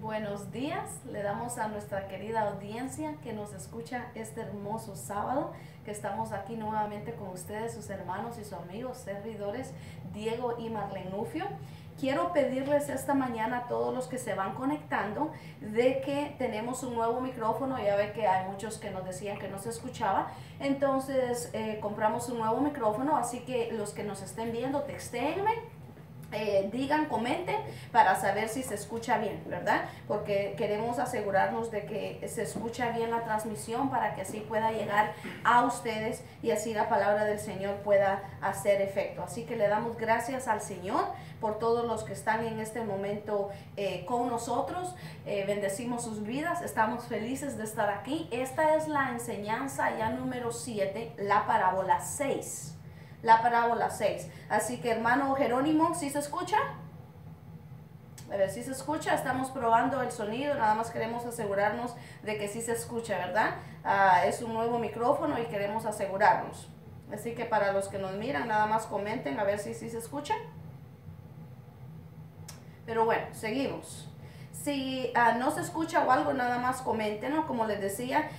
Buenos días, le damos a nuestra querida audiencia que nos escucha este hermoso sábado, que estamos aquí nuevamente con ustedes, sus hermanos y sus amigos, servidores Diego y Marlene Nufio. Quiero pedirles esta mañana a todos los que se van conectando de que tenemos un nuevo micrófono. Ya ve que hay muchos que nos decían que no se escuchaba, entonces compramos un nuevo micrófono, así que los que nos estén viendo, textéenme. Digan, comenten para saber si se escucha bien, ¿verdad? Porque queremos asegurarnos de que se escucha bien la transmisión para que así pueda llegar a ustedes y así la palabra del Señor pueda hacer efecto. Así que le damos gracias al Señor por todos los que están en este momento con nosotros. Bendecimos sus vidas, estamos felices de estar aquí. Esta es la enseñanza ya número 7, la parábola 6. La parábola 6. Así que hermano Jerónimo, ¿sí se escucha? A ver si se escucha. Estamos probando el sonido, nada más queremos asegurarnos de que sí se escucha, ¿verdad? Es un nuevo micrófono y queremos asegurarnos. Así que para los que nos miran, nada más comenten a ver si sí se escucha. Pero bueno, seguimos. Si no se escucha o algo, nada más comenten, ¿no? Como les decía,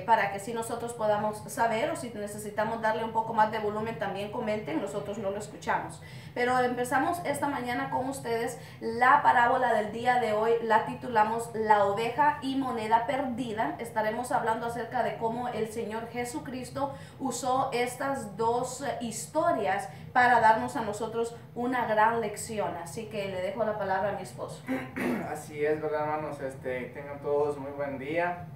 para que si nosotros podamos saber, o si necesitamos darle un poco más de volumen, también comenten, nosotros no lo escuchamos. Pero empezamos esta mañana con ustedes. La parábola del día de hoy la titulamos La oveja y moneda perdida. Estaremos hablando acerca de cómo el Señor Jesucristo usó estas dos historias para darnos a nosotros una gran lección. Así que le dejo la palabra a mi esposo. Así es, ¿verdad, hermanos? Tengan todos muy buen día.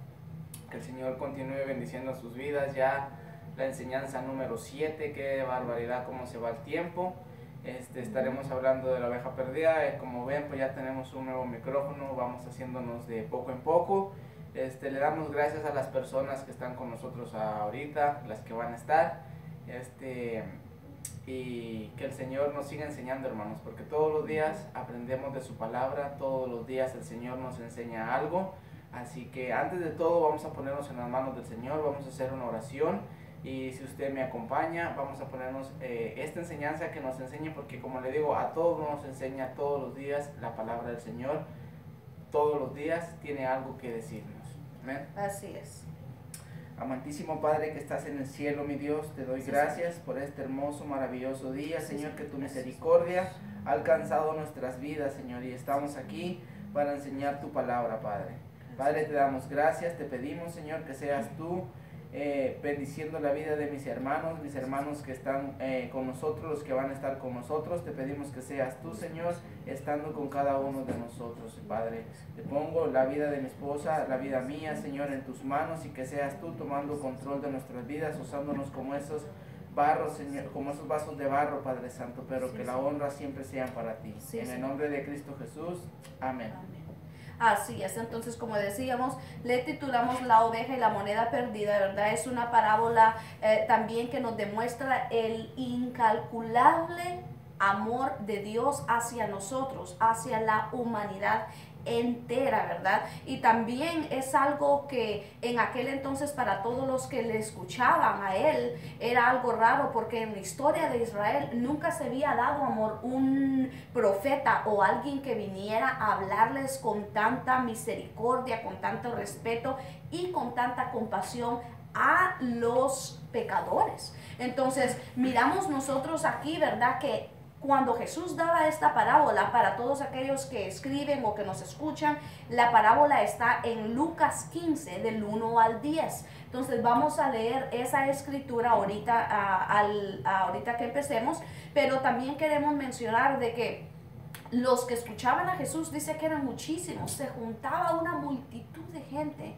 Que el Señor continúe bendiciendo sus vidas. Ya la enseñanza número 7, qué barbaridad cómo se va el tiempo. Estaremos hablando de la oveja perdida. Como ven, pues ya tenemos un nuevo micrófono, vamos haciéndonos de poco en poco. Le damos gracias a las personas que están con nosotros ahorita, las que van a estar. Y que el Señor nos siga enseñando, hermanos, porque todos los días aprendemos de su palabra, todos los días el Señor nos enseña algo. Así que antes de todo vamos a ponernos en las manos del Señor, vamos a hacer una oración. Y si usted me acompaña, vamos a ponernos esta enseñanza que nos enseñe, porque como le digo, a todos nos enseña todos los días la palabra del Señor. Todos los días tiene algo que decirnos. Amén. Así es. Amantísimo Padre que estás en el cielo, mi Dios, te doy gracias por este hermoso, maravilloso día, Señor, que tu misericordia ha alcanzado nuestras vidas, Señor, y estamos aquí para enseñar tu palabra, Padre. Padre, te damos gracias, te pedimos, Señor, que seas tú bendiciendo la vida de mis hermanos que están con nosotros, los que van a estar con nosotros. Te pedimos que seas tú, Señor, estando con cada uno de nosotros, Padre. Te pongo la vida de mi esposa, la vida mía, Señor, en tus manos, y que seas tú tomando control de nuestras vidas, usándonos como esos barros, Señor, como esos vasos de barro, Padre Santo, pero que la honra siempre sean para ti. En el nombre de Cristo Jesús, amén. Así es, entonces como decíamos, le titulamos La oveja y la moneda perdida, ¿verdad? Es una parábola también que nos demuestra el incalculable amor de Dios hacia nosotros, hacia la humanidad entera, ¿verdad? Y también es algo que en aquel entonces para todos los que le escuchaban a él era algo raro, porque en la historia de Israel nunca se había dado, amor, un profeta o alguien que viniera a hablarles con tanta misericordia, con tanto respeto y con tanta compasión a los pecadores. Entonces miramos nosotros aquí, ¿verdad?, que cuando Jesús daba esta parábola, para todos aquellos que escriben o que nos escuchan, la parábola está en Lucas 15, del 1 al 10. Entonces vamos a leer esa escritura ahorita que empecemos, pero también queremos mencionar de que los que escuchaban a Jesús, dice que eran muchísimos, se juntaba una multitud de gente,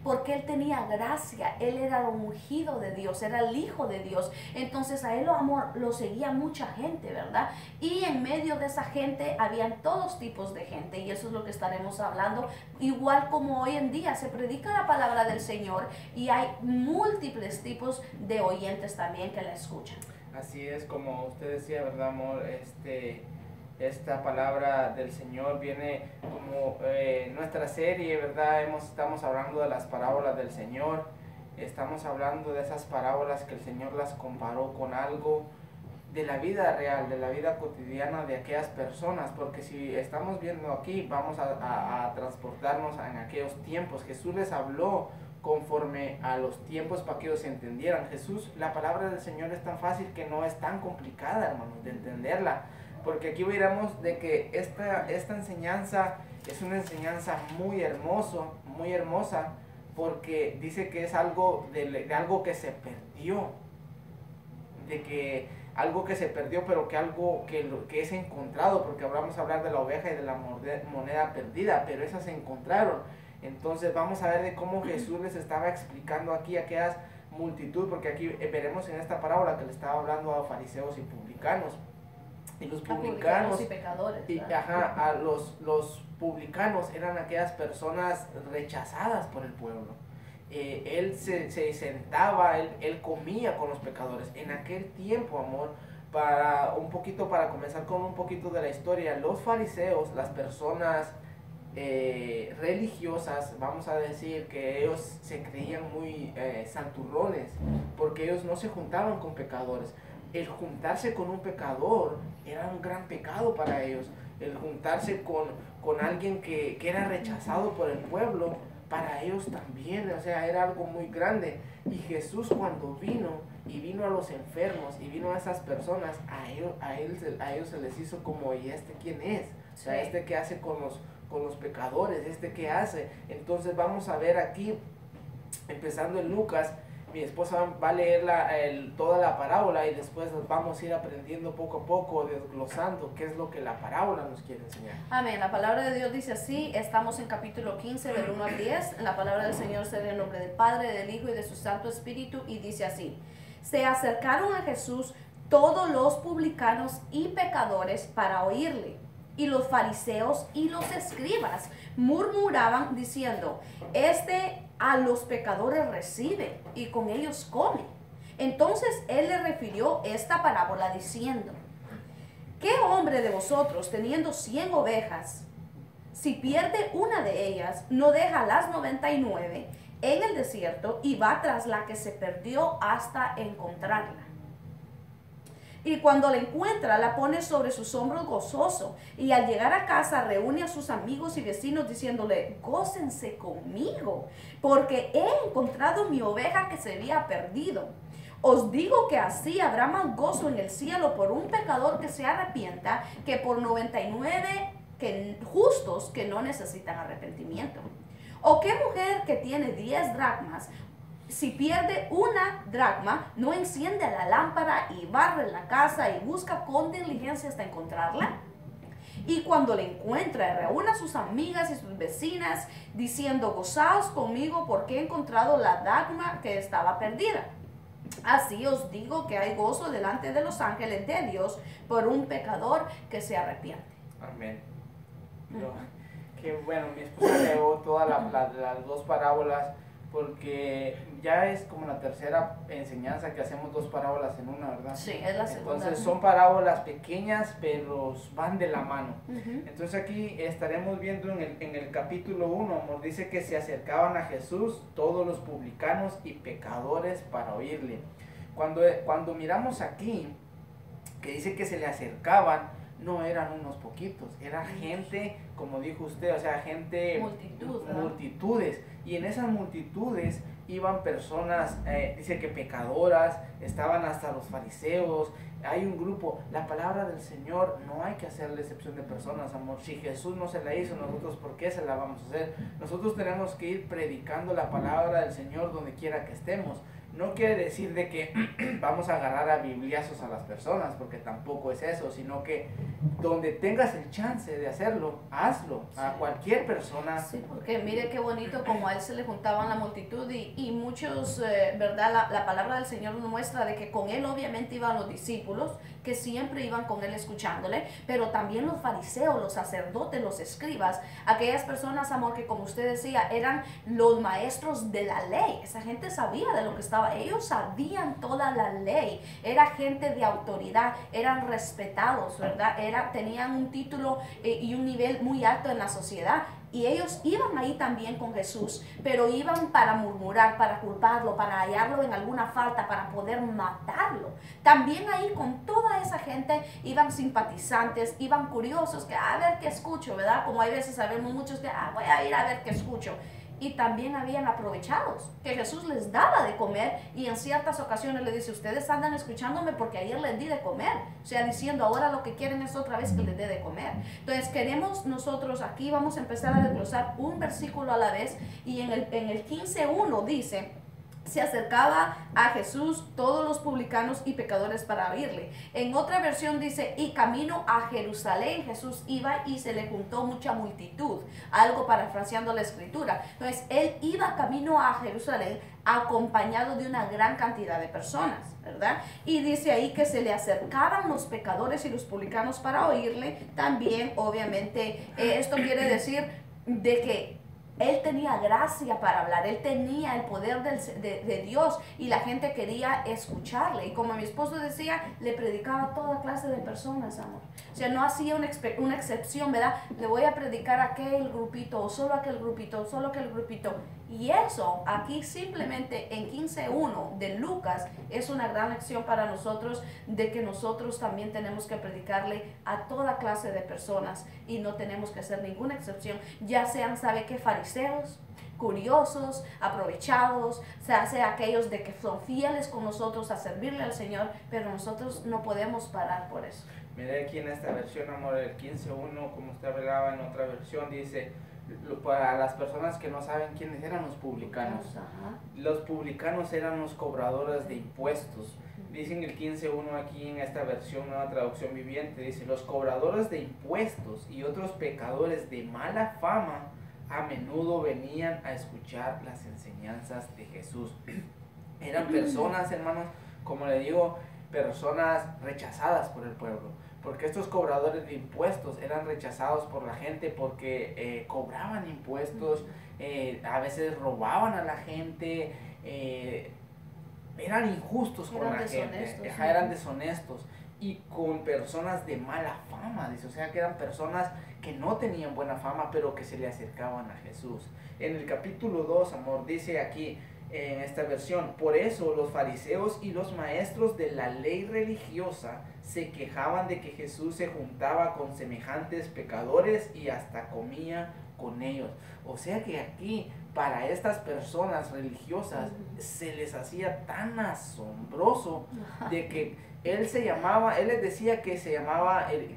porque él tenía gracia, él era el ungido de Dios, era el Hijo de Dios. Entonces a él lo seguía mucha gente, ¿verdad? Y en medio de esa gente habían todos tipos de gente, y eso es lo que estaremos hablando. Igual como hoy en día se predica la palabra del Señor y hay múltiples tipos de oyentes también que la escuchan. Así es, como usted decía, ¿verdad, amor? Esta palabra del Señor viene como nuestra serie, ¿verdad? Estamos hablando de las parábolas del Señor. Estamos hablando de esas parábolas que el Señor las comparó con algo de la vida real, de la vida cotidiana de aquellas personas, porque si estamos viendo aquí, vamos a transportarnos en aquellos tiempos. Jesús les habló conforme a los tiempos para que ellos entendieran. Jesús, la palabra del Señor es tan fácil que no es tan complicada, hermanos, de entenderla, porque aquí veremos de que esta enseñanza es una enseñanza muy hermosa, porque dice que es algo de algo que se perdió, de que algo que se perdió, pero que algo que es encontrado, porque vamos a hablar de la oveja y de la moneda perdida, pero esas se encontraron. Entonces vamos a ver de cómo Jesús les estaba explicando aquí a aquellas multitud, porque aquí veremos en esta parábola que le estaba hablando a fariseos y publicanos. Y los publicanos y pecadores, a los publicanos eran aquellas personas rechazadas por el pueblo. Él se sentaba, él comía con los pecadores. En aquel tiempo, amor, para comenzar con un poquito de la historia, los fariseos, las personas religiosas, vamos a decir que ellos se creían muy santurrones, porque ellos no se juntaban con pecadores. El juntarse con un pecador era un gran pecado para ellos. El juntarse con alguien que era rechazado por el pueblo, para ellos también, o sea, era algo muy grande. Y Jesús, cuando vino a los enfermos y vino a esas personas, a ellos se les hizo como, ¿y este quién es? O sea, este que hace con los pecadores, este que hace. Entonces vamos a ver aquí, empezando en Lucas. Mi esposa va a leer toda la parábola y después vamos a ir aprendiendo poco a poco, desglosando qué es lo que la parábola nos quiere enseñar. Amén. La palabra de Dios dice así, estamos en capítulo 15 del 1 al 10. La palabra del Señor se lee en nombre del Padre, del Hijo y de su Santo Espíritu, y dice así: se acercaron a Jesús todos los publicanos y pecadores para oírle. Y los fariseos y los escribas murmuraban diciendo: este a los pecadores recibe y con ellos come. Entonces él le refirió esta parábola diciendo: ¿qué hombre de vosotros, teniendo 100 ovejas, si pierde una de ellas, no deja las 99 en el desierto y va tras la que se perdió hasta encontrarla? Y cuando la encuentra, la pone sobre sus hombros gozoso, y al llegar a casa reúne a sus amigos y vecinos diciéndole: gócense conmigo, porque he encontrado mi oveja que se había perdido. Os digo que así habrá más gozo en el cielo por un pecador que se arrepienta que por 99 justos que no necesitan arrepentimiento. ¿O qué mujer que tiene 10 dracmas, si pierde una dracma, no enciende la lámpara y barre la casa y busca con diligencia hasta encontrarla? Y cuando la encuentra, reúne a sus amigas y sus vecinas diciendo: gozaos conmigo porque he encontrado la dracma que estaba perdida. Así os digo que hay gozo delante de los ángeles de Dios por un pecador que se arrepiente. Amén. Que bueno, mi esposa leyó todas las dos parábolas, porque ya es como la tercera enseñanza que hacemos 2 parábolas en una, ¿verdad? Sí, es la segunda. Entonces son parábolas pequeñas, pero van de la mano. Entonces aquí estaremos viendo en el capítulo 1, amor, dice que se acercaban a Jesús todos los publicanos y pecadores para oírle. Cuando miramos aquí, que dice que se le acercaban, no eran unos poquitos, era gente, como dijo usted, o sea, gente, multitudes, y en esas multitudes iban personas, dice que pecadoras, estaban hasta los fariseos. Hay un grupo. La palabra del Señor no hay que hacerle excepción de personas, amor. Si Jesús no se la hizo, nosotros ¿por qué se la vamos a hacer? Nosotros tenemos que ir predicando la palabra del Señor donde quiera que estemos. No quiere decir de que vamos a agarrar a bibliazos a las personas, porque tampoco es eso, sino que donde tengas el chance de hacerlo, hazlo, a cualquier persona. Sí, porque mire qué bonito como a él se le juntaban la multitud y muchos, ¿verdad? La palabra del Señor nos muestra de que con él obviamente iban los discípulos, que siempre iban con él escuchándole, pero también los fariseos, los sacerdotes, los escribas, aquellas personas, amor, que como usted decía, eran los maestros de la ley. Esa gente sabía de lo que estaba, ellos sabían toda la ley, era gente de autoridad, eran respetados, ¿verdad? Tenían un título y un nivel muy alto en la sociedad. Y ellos iban ahí también con Jesús, pero iban para murmurar, para culparlo, para hallarlo en alguna falta, para poder matarlo. También ahí con toda esa gente iban simpatizantes, iban curiosos, que a ver qué escucho, ¿verdad? Como hay veces sabemos muchos que voy a ir a ver qué escucho. Y también habían aprovechados, que Jesús les daba de comer y en ciertas ocasiones le dice, ustedes andan escuchándome porque ayer les di de comer. O sea, diciendo, ahora lo que quieren es otra vez que les dé de comer. Entonces queremos nosotros aquí, vamos a empezar a desglosar un versículo a la vez, y en el 15:1 dice, se acercaba a Jesús todos los publicanos y pecadores para oírle. En otra versión dice, y camino a Jerusalén Jesús iba y se le juntó mucha multitud, algo parafraseando la escritura. Entonces él iba camino a Jerusalén acompañado de una gran cantidad de personas, ¿verdad? Y dice ahí que se le acercaban los pecadores y los publicanos para oírle. También obviamente esto quiere decir de que él tenía gracia para hablar, él tenía el poder de Dios, y la gente quería escucharle. Y como mi esposo decía, le predicaba a toda clase de personas, amor. O sea, no hacía una excepción, ¿verdad? Le voy a predicar a aquel grupito, o solo a aquel grupito, o solo a aquel grupito. Y eso aquí simplemente en 15:1 de Lucas es una gran lección para nosotros, de que nosotros también tenemos que predicarle a toda clase de personas y no tenemos que hacer ninguna excepción, ya sean, ¿sabe qué? Fariseos, curiosos, aprovechados, sea aquellos de que son fieles con nosotros a servirle al Señor, pero nosotros no podemos parar por eso. Mire aquí en esta versión, amor, el 15:1, como usted hablaba en otra versión, dice, para las personas que no saben quiénes eran los publicanos. Los publicanos eran los cobradores de impuestos. Dicen el 15:1 aquí en esta versión, una traducción viviente, dice, los cobradores de impuestos y otros pecadores de mala fama a menudo venían a escuchar las enseñanzas de Jesús. Eran personas, hermanos, como le digo, personas rechazadas por el pueblo, porque estos cobradores de impuestos eran rechazados por la gente porque cobraban impuestos, a veces robaban a la gente, eran injustos con la gente, eran deshonestos y con personas de mala fama, dice, o sea que eran personas que no tenían buena fama, pero que se le acercaban a Jesús. En el capítulo 2, amor, dice aquí, en esta versión, por eso los fariseos y los maestros de la ley religiosa se quejaban de que Jesús se juntaba con semejantes pecadores y hasta comía con ellos. O sea que aquí, para estas personas religiosas, se les hacía tan asombroso de que él les decía que se llamaba el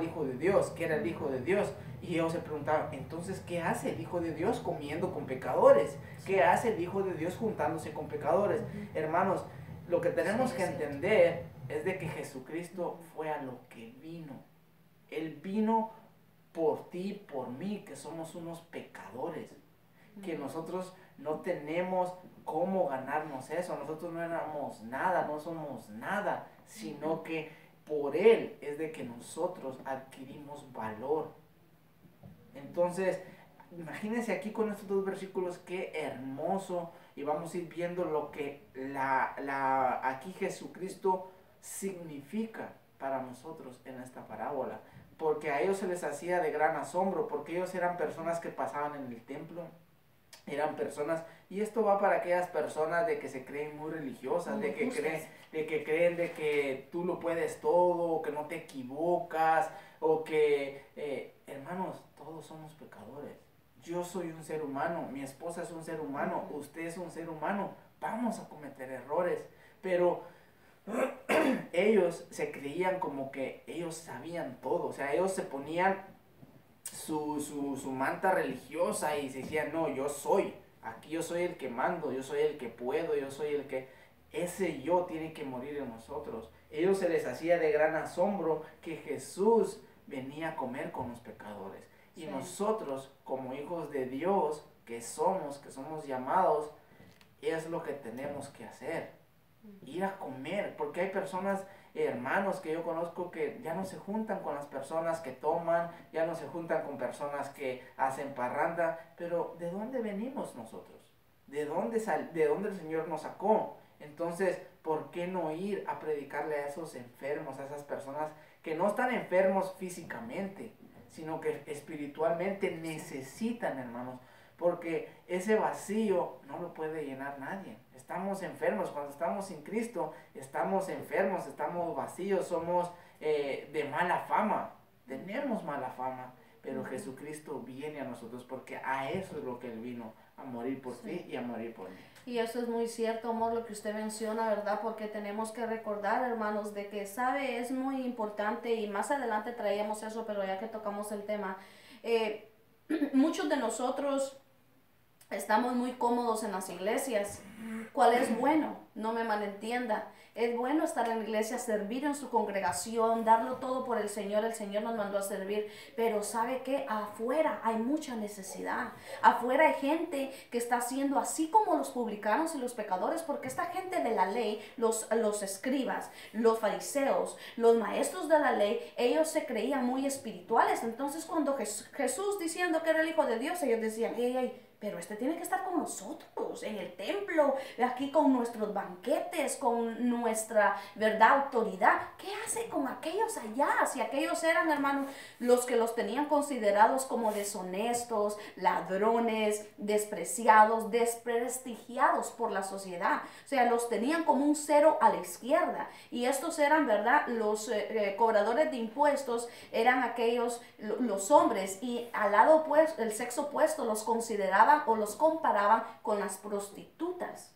Hijo de Dios, que era el Hijo de Dios. Y ellos se preguntaban, entonces, ¿qué hace el Hijo de Dios comiendo con pecadores? ¿Qué hace el Hijo de Dios juntándose con pecadores? Hermanos, lo que tenemos que entender es de que Jesucristo fue a lo que vino. Él vino por ti, por mí, que somos unos pecadores, que nosotros no tenemos cómo ganarnos eso. Nosotros no éramos nada, no somos nada, sino que por Él es de que nosotros adquirimos valor. Entonces, imagínense aquí con estos dos versículos, qué hermoso, y vamos a ir viendo lo que aquí Jesucristo significa para nosotros en esta parábola, porque a ellos se les hacía de gran asombro, porque ellos eran personas que pasaban en el templo, eran personas, y esto va para aquellas personas de que se creen muy religiosas, de que creen de que tú lo puedes todo, o que no te equivocas, o que, hermanos, todos somos pecadores. Yo soy un ser humano, mi esposa es un ser humano, usted es un ser humano, vamos a cometer errores, pero ellos se creían como que ellos sabían todo, o sea, ellos se ponían su manta religiosa y se decían, no, aquí yo soy el que mando, yo soy el que puedo, yo soy el que, ese yo tiene que morir en nosotros. Ellos se les hacía de gran asombro que Jesús venía a comer con los pecadores. Y nosotros, como hijos de Dios, que somos llamados, es lo que tenemos que hacer. Ir a comer, porque hay personas, hermanos que yo conozco, que ya no se juntan con las personas que toman, ya no se juntan con personas que hacen parranda, pero ¿de dónde venimos nosotros? ¿De dónde el Señor nos sacó? Entonces, ¿por qué no ir a predicarle a esos enfermos, a esas personas que no están enfermos físicamente, sino que espiritualmente necesitan, hermanos, porque ese vacío no lo puede llenar nadie. Estamos enfermos, cuando estamos sin Cristo, estamos enfermos, estamos vacíos, somos de mala fama, tenemos mala fama, pero Jesucristo viene a nosotros porque a eso es lo que Él vino, a morir por ti y a morir por mí. Y eso es muy cierto, amor, lo que usted menciona, ¿verdad? Porque tenemos que recordar, hermanos, de que, sabe, es muy importante, y más adelante traíamos eso, pero ya que tocamos el tema, muchos de nosotros estamos muy cómodos en las iglesias. ¿Cuál es bueno? No me malentienda. Es bueno estar en la iglesia, servir en su congregación, darlo todo por el Señor nos mandó a servir. Pero ¿sabe qué? Afuera hay mucha necesidad. Afuera hay gente que está haciendo así como los publicanos y los pecadores, porque esta gente de la ley, los escribas, los fariseos, los maestros de la ley, ellos se creían muy espirituales. Entonces cuando Jesús diciendo que era el Hijo de Dios, ellos decían, hey, pero este tiene que estar con nosotros en el templo, aquí con nuestros banquetes, con nuestra, ¿verdad?, autoridad. ¿Qué hace con aquellos allá? Si aquellos eran, hermanos, los que los tenían considerados como deshonestos, ladrones, despreciados, desprestigiados por la sociedad. O sea, los tenían como un cero a la izquierda. Y estos eran, ¿verdad?, los cobradores de impuestos, eran aquellos, los hombres, y al lado, pues, el sexo opuesto los consideraban o los comparaban con las prostitutas.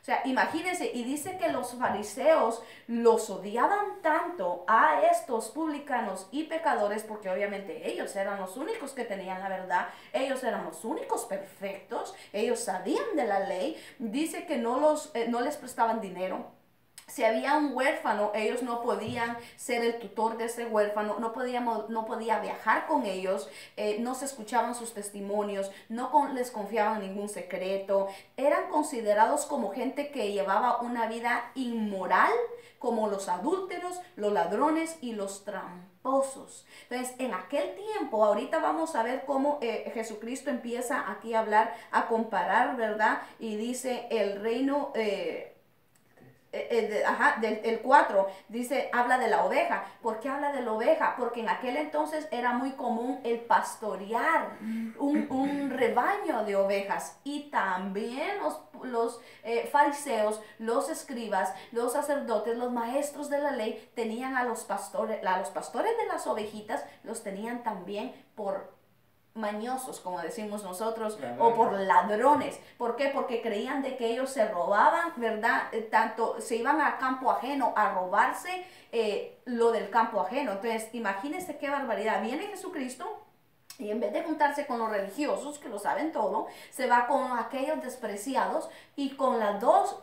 O sea, imagínense, y dice que los fariseos los odiaban tanto a estos publicanos y pecadores, porque obviamente ellos eran los únicos que tenían la verdad, ellos eran los únicos perfectos, ellos sabían de la ley. Dice que no les prestaban dinero. Si había un huérfano, ellos no podían ser el tutor de ese huérfano, no podía viajar con ellos, no se escuchaban sus testimonios, les confiaban ningún secreto. Eran considerados como gente que llevaba una vida inmoral, como los adúlteros, los ladrones y los tramposos. Entonces, en aquel tiempo, ahorita vamos a ver cómo Jesucristo empieza aquí a hablar, a comparar, ¿verdad? Y dice el reino... el 4 dice, habla de la oveja. ¿Por qué habla de la oveja? Porque en aquel entonces era muy común el pastorear un rebaño de ovejas, y también los fariseos, los escribas, los sacerdotes, los maestros de la ley tenían a los pastores de las ovejitas, los tenían también por mañosos, como decimos nosotros, o por ladrones. ¿Por qué? Porque creían de que ellos se robaban, ¿verdad? Tanto se iban al campo ajeno a robarse lo del campo ajeno. Entonces, imagínense qué barbaridad. Viene Jesucristo y en vez de juntarse con los religiosos, que lo saben todo, se va con aquellos despreciados y con las dos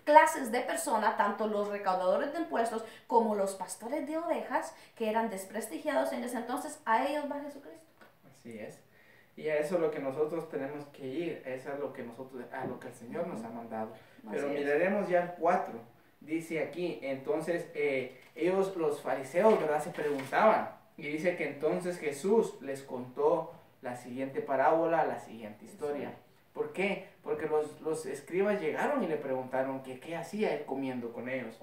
clases de personas, tanto los recaudadores de impuestos como los pastores de ovejas, que eran desprestigiados en ese entonces. A ellos va Jesucristo. Así es. Y a eso es lo que nosotros tenemos que ir, eso es lo que a lo que el Señor nos ha mandado. Pero miraremos ya el 4. Dice aquí, entonces ellos, los fariseos, ¿verdad?, se preguntaban. Y dice que entonces Jesús les contó la siguiente parábola, la siguiente historia. ¿Por qué? Porque los escribas llegaron y le preguntaron que qué hacía él comiendo con ellos.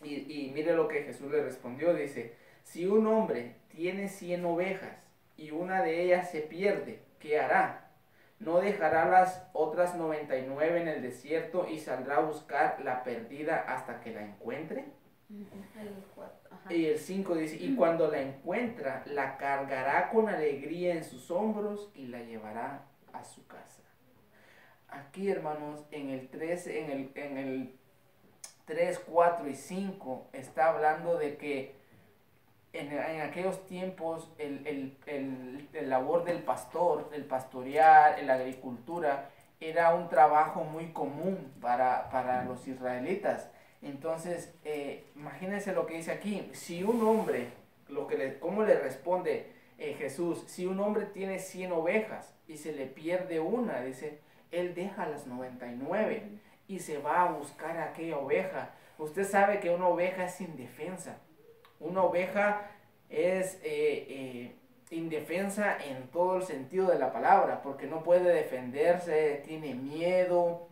Y mire lo que Jesús le respondió, dice, si un hombre tiene 100 ovejas y una de ellas se pierde, ¿qué hará? ¿No dejará las otras 99 en el desierto y saldrá a buscar la perdida hasta que la encuentre? Y el 5 dice, y cuando la encuentra, la cargará con alegría en sus hombros y la llevará a su casa. Aquí, hermanos, en el 3, 4 y 5 está hablando de que en aquellos tiempos el labor del pastor, el pastorear, la agricultura, era un trabajo muy común para los israelitas. Entonces, imagínense lo que dice aquí. Si un hombre, ¿cómo le responde Jesús? Si un hombre tiene 100 ovejas y se le pierde una, dice, él deja las 99 y se va a buscar a aquella oveja. Usted sabe que una oveja es indefensa. Una oveja es indefensa en todo el sentido de la palabra, porque no puede defenderse, tiene miedo.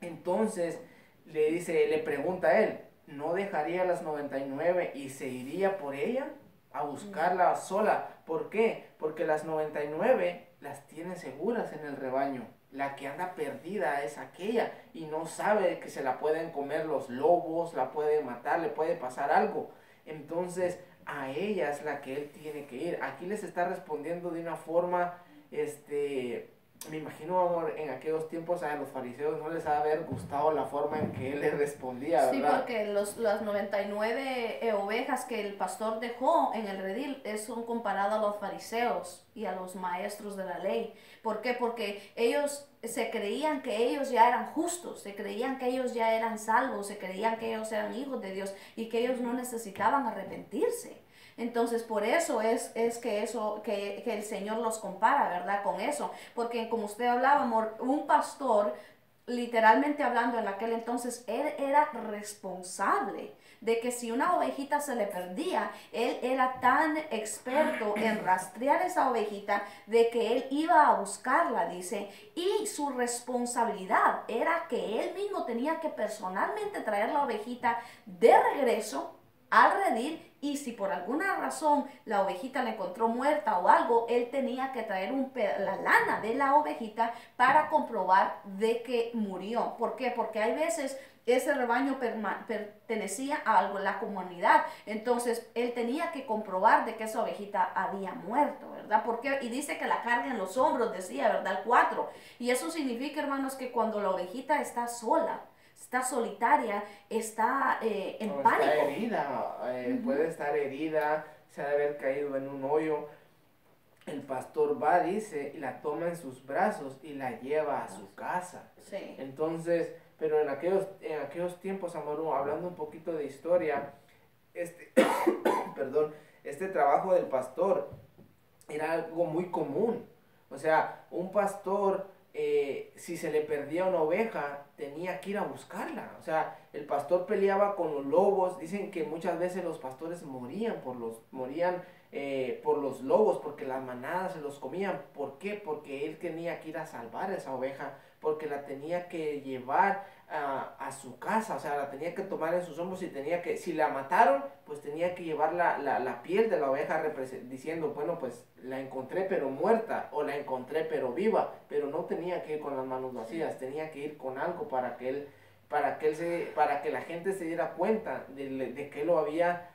Entonces le pregunta a él, ¿no dejaría las 99 y se iría por ella? a buscarla sola. ¿Por qué? Porque las 99 las tiene seguras en el rebaño. La que anda perdida es aquella y no sabe que se la pueden comer los lobos, la pueden matar, le puede pasar algo. Entonces a ella es la que él tiene que ir. Aquí les está respondiendo de una forma, me imagino, amor, en aquellos tiempos a los fariseos no les ha de haber gustado la forma en que él les respondía, ¿verdad? Sí, porque las 99 ovejas que el pastor dejó en el redil son comparadas a los fariseos y a los maestros de la ley. ¿Por qué? Porque ellos se creían que ellos ya eran justos, se creían que ellos ya eran salvos, se creían que ellos eran hijos de Dios y que ellos no necesitaban arrepentirse. Entonces, por eso es que el Señor los compara, ¿verdad? Con eso. Porque como usted hablaba, amor, un pastor, literalmente hablando en aquel entonces, él era responsable de que si una ovejita se le perdía, él era tan experto en rastrear esa ovejita de que él iba a buscarla, dice, y su responsabilidad era que él mismo tenía que personalmente traer la ovejita de regreso al redil, y si por alguna razón la ovejita la encontró muerta o algo, él tenía que traer la lana de la ovejita para comprobar de que murió. ¿Por qué? Porque hay veces ese rebaño pertenecía a la comunidad, entonces él tenía que comprobar de que esa ovejita había muerto, ¿verdad? Porque, y dice que la carga en los hombros, decía, ¿verdad? El 4. Y eso significa, hermanos, que cuando la ovejita está sola, está solitaria, está en pánico. Está herida, puede estar herida, se ha de haber caído en un hoyo. El pastor va, dice, y la toma en sus brazos y la lleva a su casa. Sí. Entonces, pero en aquellos tiempos, amor, hablando un poquito de historia, perdón, este trabajo del pastor era algo muy común. O sea, un pastor, si se le perdía una oveja, tenía que ir a buscarla. O sea, el pastor peleaba con los lobos. Dicen que muchas veces los pastores morían por los lobos, porque las manadas se los comían. ¿Por qué? Porque él tenía que ir a salvar esa oveja, porque la tenía que llevar a su casa, o sea, la tenía que tomar en sus hombros y tenía que, si la mataron, pues tenía que llevar la piel de la oveja diciendo, bueno, pues la encontré pero muerta, o la encontré pero viva, pero no tenía que ir con las manos vacías, tenía que ir con algo para que la gente se diera cuenta de que él lo había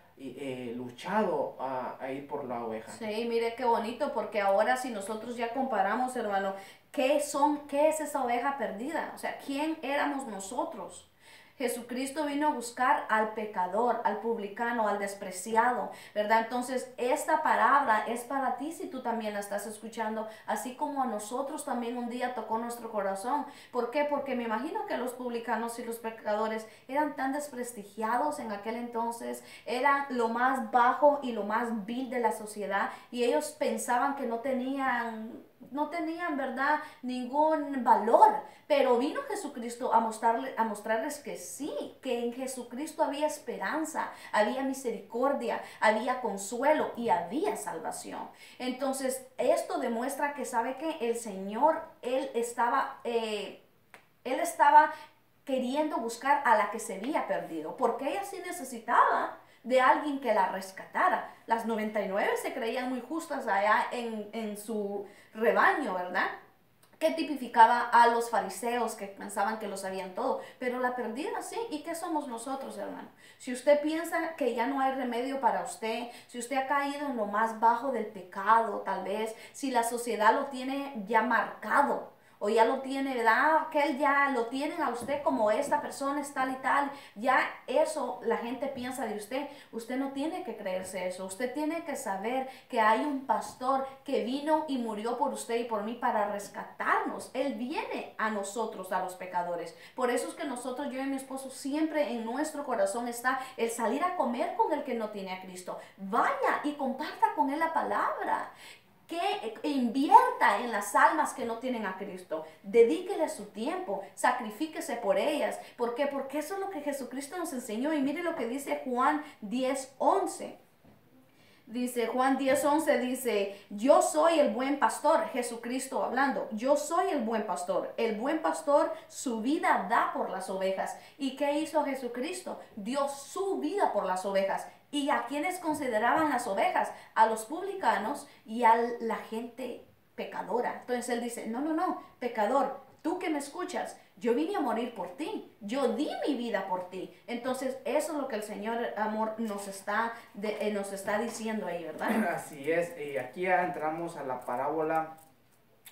luchado a ir por la oveja. Sí, mire qué bonito, porque ahora si nosotros ya comparamos, hermano, ¿qué es esa oveja perdida? O sea, ¿quién éramos nosotros? Jesucristo vino a buscar al pecador, al publicano, al despreciado, ¿verdad? Entonces, esta palabra es para ti si tú también la estás escuchando, así como a nosotros también un día tocó nuestro corazón. ¿Por qué? Porque me imagino que los publicanos y los pecadores eran tan desprestigiados en aquel entonces, eran lo más bajo y lo más vil de la sociedad, y ellos pensaban que no tenían, ¿verdad?, ningún valor. Pero vino Jesucristo a mostrarles que sí, que en Jesucristo había esperanza, había misericordia, había consuelo y había salvación. Entonces, esto demuestra que, ¿sabe qué? El Señor, Él estaba queriendo buscar a la que se había perdido, porque ella sí necesitaba de alguien que la rescatara. Las 99 se creían muy justas allá en su rebaño, ¿verdad?, que tipificaba a los fariseos que pensaban que lo sabían todo, pero la perdida sí. ¿Y qué somos nosotros, hermano? Si usted piensa que ya no hay remedio para usted, si usted ha caído en lo más bajo del pecado, tal vez, si la sociedad lo tiene ya marcado, o ya lo tiene, ¿verdad?, que él ya lo tienen a usted como esta persona es tal y tal, ya eso la gente piensa de usted. Usted no tiene que creerse eso. Usted tiene que saber que hay un pastor que vino y murió por usted y por mí para rescatarnos. Él viene a nosotros, a los pecadores. Por eso es que nosotros, yo y mi esposo, siempre en nuestro corazón está el salir a comer con el que no tiene a Cristo. Vaya y comparta con él la palabra. Que invierta en las almas que no tienen a Cristo, dedíquele su tiempo, sacrifíquese por ellas. ¿Por qué? Porque eso es lo que Jesucristo nos enseñó. Y mire lo que dice Juan 10:11. Dice Juan 10:11, dice, yo soy el buen pastor, Jesucristo hablando, yo soy el buen pastor su vida da por las ovejas. ¿Y qué hizo Jesucristo? Dio su vida por las ovejas. ¿Y a quienes consideraban las ovejas? A los publicanos y a la gente pecadora. Entonces él dice, no, no, no, pecador, tú que me escuchas, yo vine a morir por ti, yo di mi vida por ti. Entonces eso es lo que el Señor, amor, nos está diciendo ahí, ¿verdad? Así es, y aquí ya entramos a la parábola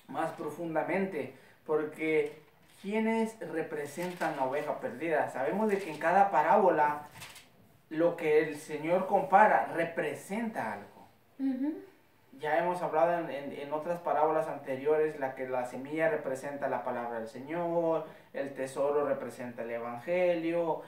más profundamente, porque ¿quiénes representan la oveja perdida? Sabemos de que en cada parábola lo que el Señor compara representa algo. Ya hemos hablado en otras parábolas anteriores, que la semilla representa la palabra del Señor, el tesoro representa el evangelio,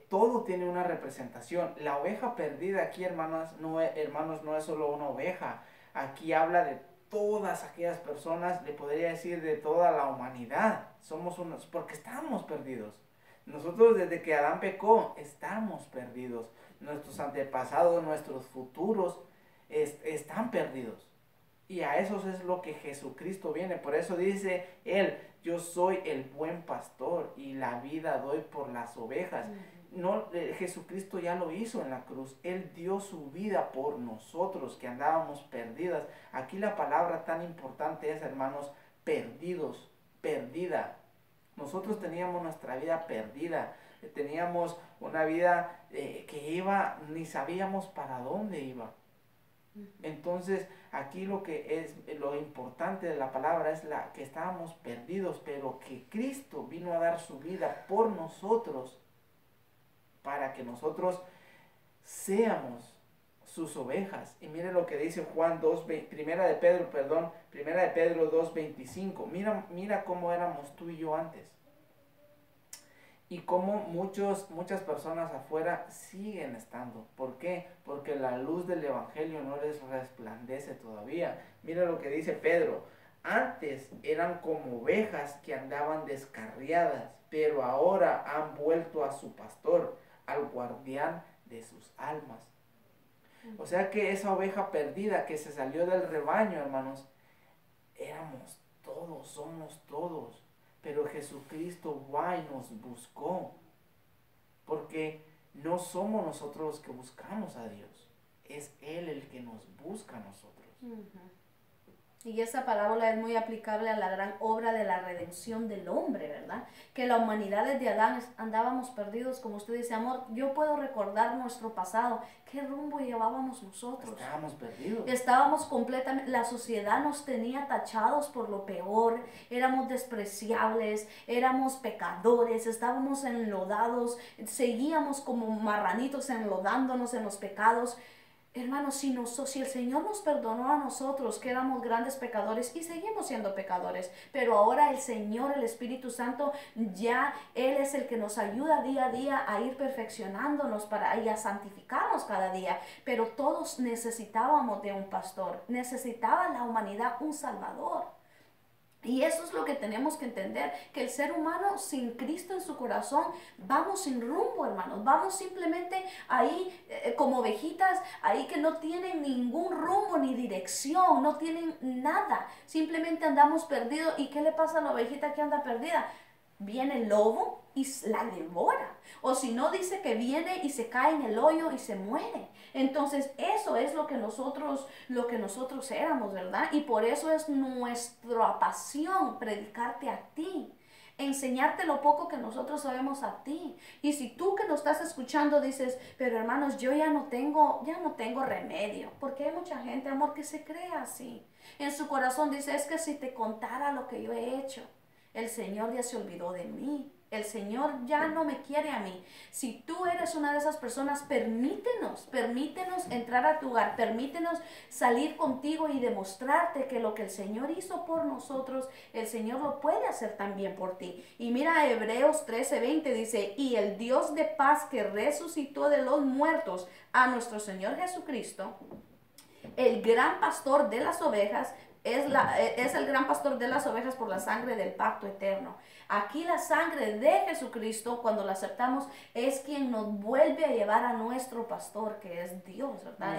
todo tiene una representación. La oveja perdida aquí, hermanos, no es solo una oveja. Aquí habla de todas aquellas personas, le podría decir de toda la humanidad. Somos unos, porque estamos perdidos. Nosotros desde que Adán pecó, estamos perdidos. Nuestros antepasados, nuestros futuros, están perdidos. Y a eso es lo que Jesucristo viene. Por eso dice Él, yo soy el buen pastor y la vida doy por las ovejas. No, Jesucristo ya lo hizo en la cruz. Él dio su vida por nosotros que andábamos perdidas. Aquí la palabra tan importante es, hermanos, perdidos, perdida. Nosotros teníamos nuestra vida perdida. Teníamos una vida que iba, ni sabíamos para dónde iba. Entonces aquí lo que es lo importante de la palabra es que estábamos perdidos, pero que Cristo vino a dar su vida por nosotros para que nosotros seamos sus ovejas. Y mire lo que dice Primera de Pedro 2:25. Mira cómo éramos tú y yo antes. Y cómo muchas personas afuera siguen estando. ¿Por qué? Porque la luz del evangelio no les resplandece todavía. Mira lo que dice Pedro. Antes eran como ovejas que andaban descarriadas, pero ahora han vuelto a su pastor, al guardián de sus almas. O sea que esa oveja perdida que se salió del rebaño, hermanos, éramos todos, somos todos. Pero Jesucristo va y nos buscó, porque no somos nosotros los que buscamos a Dios, es Él el que nos busca a nosotros. Y esa parábola es muy aplicable a la gran obra de la redención del hombre, ¿verdad? Que la humanidad desde Adán andábamos perdidos, como usted dice, amor, yo puedo recordar nuestro pasado, qué rumbo llevábamos nosotros. Estábamos perdidos. Estábamos completamente, la sociedad nos tenía tachados por lo peor, éramos despreciables, éramos pecadores, estábamos enlodados, seguíamos como marranitos enlodándonos en los pecados. Hermanos, si el Señor nos perdonó a nosotros, que éramos grandes pecadores y seguimos siendo pecadores, pero ahora el Señor, el Espíritu Santo, ya Él es el que nos ayuda día a día a ir perfeccionándonos y a santificarnos cada día. Pero todos necesitábamos de un pastor, necesitaba la humanidad un Salvador. Y eso es lo que tenemos que entender, que el ser humano sin Cristo en su corazón, vamos sin rumbo, hermanos, vamos simplemente ahí como ovejitas, ahí que no tienen ningún rumbo ni dirección, no tienen nada, simplemente andamos perdidos. ¿Y qué le pasa a la ovejita que anda perdida? Viene el lobo y la devora. O si no, dice que viene y se cae en el hoyo y se muere. Entonces eso es lo que nosotros éramos, ¿verdad? Y por eso es nuestra pasión predicarte a ti, enseñarte lo poco que nosotros sabemos a ti. Y si tú que nos estás escuchando dices, pero hermanos, yo ya no tengo remedio, porque hay mucha gente, amor, que se cree así. En su corazón dice, es que si te contara lo que yo he hecho, el Señor ya se olvidó de mí. El Señor ya no me quiere a mí. Si tú eres una de esas personas, permítenos entrar a tu hogar, permítenos salir contigo y demostrarte que lo que el Señor hizo por nosotros, el Señor lo puede hacer también por ti. Y mira, Hebreos 13:20 dice, y el Dios de paz que resucitó de los muertos a nuestro Señor Jesucristo, el gran pastor de las ovejas, es el gran pastor de las ovejas por la sangre del pacto eterno. Aquí la sangre de Jesucristo, cuando la aceptamos, es quien nos vuelve a llevar a nuestro pastor, que es Dios, ¿verdad?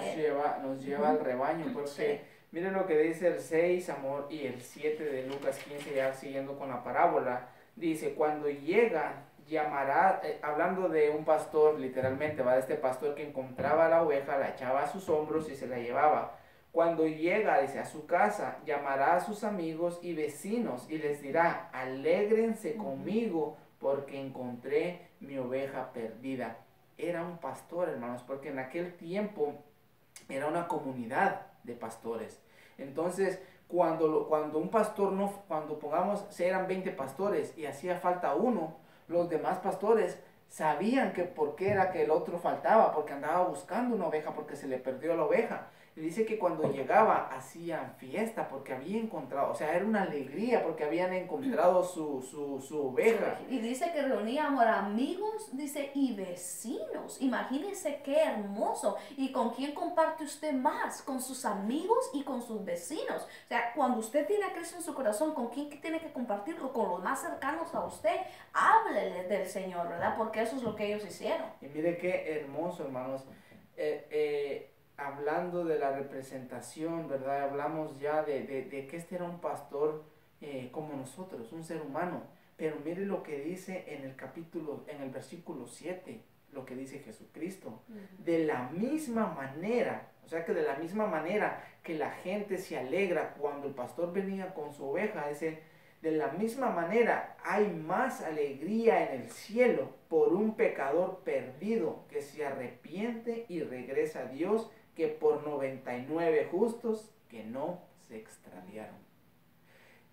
Nos lleva al rebaño, porque sí. Miren lo que dice el 6, amor, y el 7 de Lucas 15, ya siguiendo con la parábola. Dice, cuando llega llamará, hablando de un pastor, literalmente, va de este pastor que encontraba la oveja, la echaba a sus hombros y se la llevaba. Cuando llega, dice, a su casa, llamará a sus amigos y vecinos y les dirá, alégrense conmigo porque encontré mi oveja perdida. Era un pastor, hermanos, porque en aquel tiempo era una comunidad de pastores. Entonces, cuando un pastor no, cuando pongamos, si eran 20 pastores y hacía falta uno, los demás pastores sabían que por qué era que el otro faltaba, porque andaba buscando una oveja, porque se le perdió la oveja. Y dice que cuando llegaba hacían fiesta porque había encontrado, o sea, era una alegría porque habían encontrado su oveja. Y dice que reuníamos amigos, dice, y vecinos. Imagínense qué hermoso. ¿Y con quién comparte usted más? Con sus amigos y con sus vecinos. O sea, cuando usted tiene a Cristo en su corazón, ¿con quién tiene que compartirlo? Con los más cercanos a usted. Háblele del Señor, ¿verdad? Porque eso es lo que ellos hicieron. Y mire qué hermoso, hermanos. Hablando de la representación, ¿verdad? Hablamos ya de que este era un pastor como nosotros, un ser humano. Pero mire lo que dice en el versículo 7, lo que dice Jesucristo. De la misma manera, o sea que de la misma manera que la gente se alegra cuando el pastor venía con su oveja, de la misma manera hay más alegría en el cielo por un pecador perdido que se arrepiente y regresa a Dios que por 99 justos que no se extraviaron.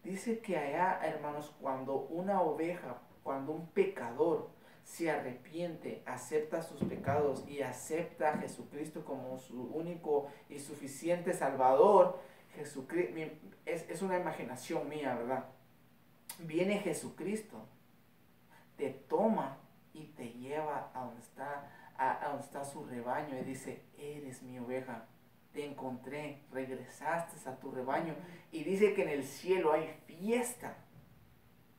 Dice que allá, hermanos, cuando una oveja, cuando un pecador se arrepiente, acepta sus pecados y acepta a Jesucristo como su único y suficiente Salvador, Jesucristo, es una imaginación mía, ¿verdad? Viene Jesucristo, te toma y te lleva a donde está su rebaño y dice, eres mi oveja, te encontré, regresaste a tu rebaño. Y dice que en el cielo hay fiesta,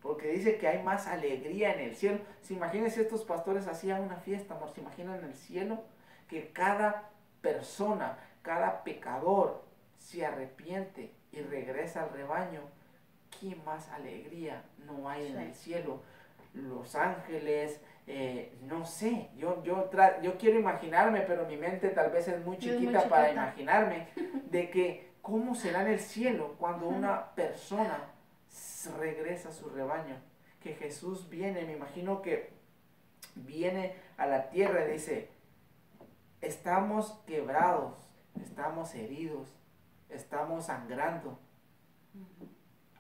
porque dice que hay más alegría en el cielo. ¿Se imaginan si estos pastores hacían una fiesta, amor? ¿Se imaginan en el cielo? Que cada persona, cada pecador se arrepiente y regresa al rebaño. ¿Qué más alegría no hay en el cielo? Los ángeles, no sé, yo quiero imaginarme, pero mi mente tal vez es muy chiquita para imaginarme de que cómo será en el cielo cuando una persona regresa a su rebaño, que Jesús viene, me imagino que viene a la tierra y dice, estamos quebrados, estamos heridos, estamos sangrando.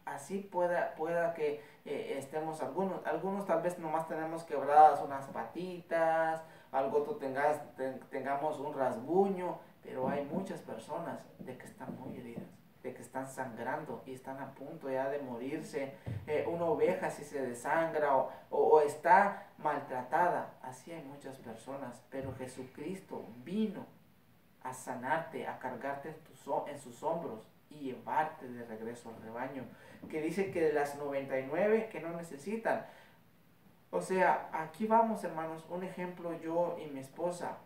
Así pueda que estemos algunos tal vez nomás tenemos quebradas unas patitas, algo tengamos un rasguño, pero hay muchas personas de que están muy heridas, de que están sangrando y están a punto ya de morirse. Una oveja si se desangra o está maltratada, así hay muchas personas, pero Jesucristo vino a sanarte, a cargarte en sus hombros y llevarte de regreso al rebaño, que dice que de las 99 que no necesitan. O sea, aquí vamos, hermanos, un ejemplo, yo y mi esposa,